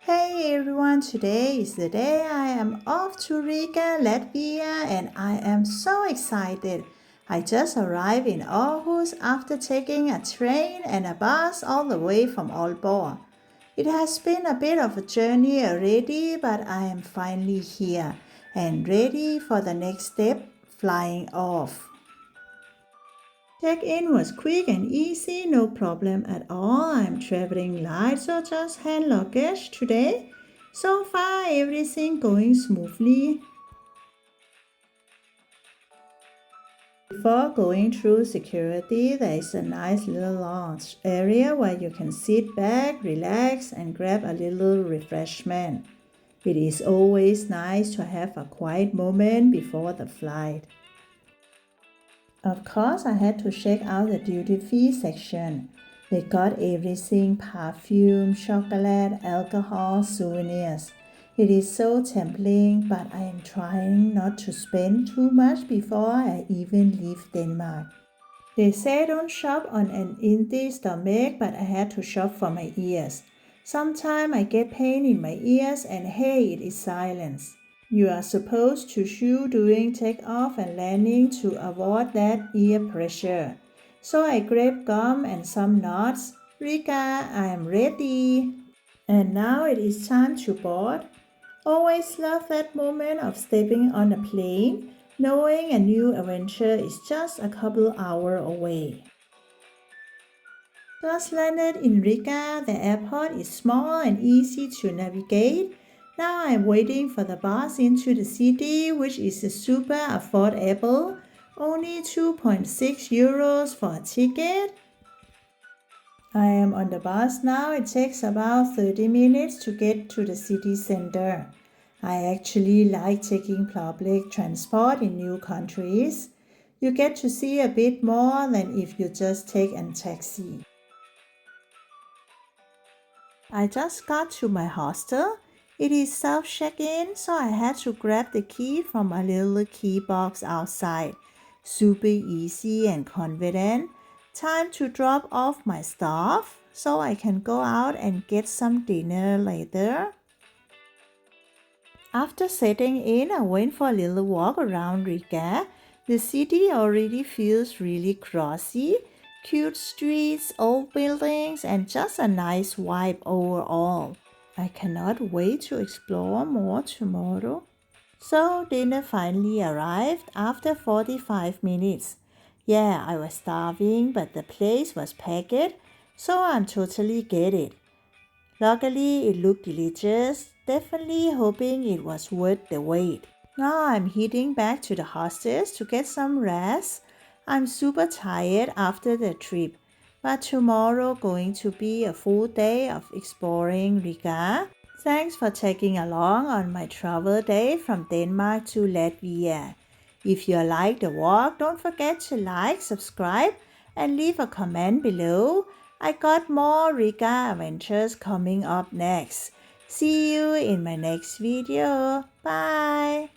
Hey everyone, today is the day I am off to Riga, Latvia, and I am so excited. I just arrived in Aarhus after taking a train and a bus all the way from Aalborg. It has been a bit of a journey already, but I am finally here and ready for the next step, flying off. Check-in was quick and easy, no problem at all. I'm traveling light, so just hand luggage today. So far, everything going smoothly. Before going through security, there is a nice little lounge area where you can sit back, relax, and grab a little refreshment. It is always nice to have a quiet moment before the flight. Of course, I had to check out the duty-free section. They got everything: perfume, chocolate, alcohol, souvenirs. It is so tempting, but I am trying not to spend too much before I even leave Denmark. They say don't shop on an empty stomach, but I had to shop for my ears. Sometimes I get pain in my ears, and hey, it is silence. You are supposed to chew during takeoff and landing to avoid that ear pressure. So I grabbed gum and some nuts. Riga, I am ready. And now it is time to board. Always love that moment of stepping on a plane, knowing a new adventure is just a couple hours away. Just landed in Riga. The airport is small and easy to navigate. Now I'm waiting for the bus into the city, which is super affordable. Only 2.6 euros for a ticket. I am on the bus now. It takes about 30 minutes to get to the city center. I actually like taking public transport in new countries. You get to see a bit more than if you just take a taxi. I just got to my hostel. It is self-check-in, so I had to grab the key from a little key box outside. Super easy and convenient. Time to drop off my stuff so I can go out and get some dinner later. After setting in, I went for a little walk around Riga. The city already feels really classy. Cute streets, old buildings, and just a nice vibe overall. I cannot wait to explore more tomorrow. So dinner finally arrived after 45 minutes. Yeah, I was starving, but the place was packed, so I'm totally get it. Luckily, it looked delicious, definitely hoping it was worth the wait. Now I'm heading back to the hostels to get some rest. I'm super tired after the trip, but tomorrow going to be a full day of exploring Riga. Thanks for tagging along on my travel day from Denmark to Latvia. If you like the walk, don't forget to like, subscribe, and leave a comment below. I got more Riga adventures coming up next. See you in my next video. Bye!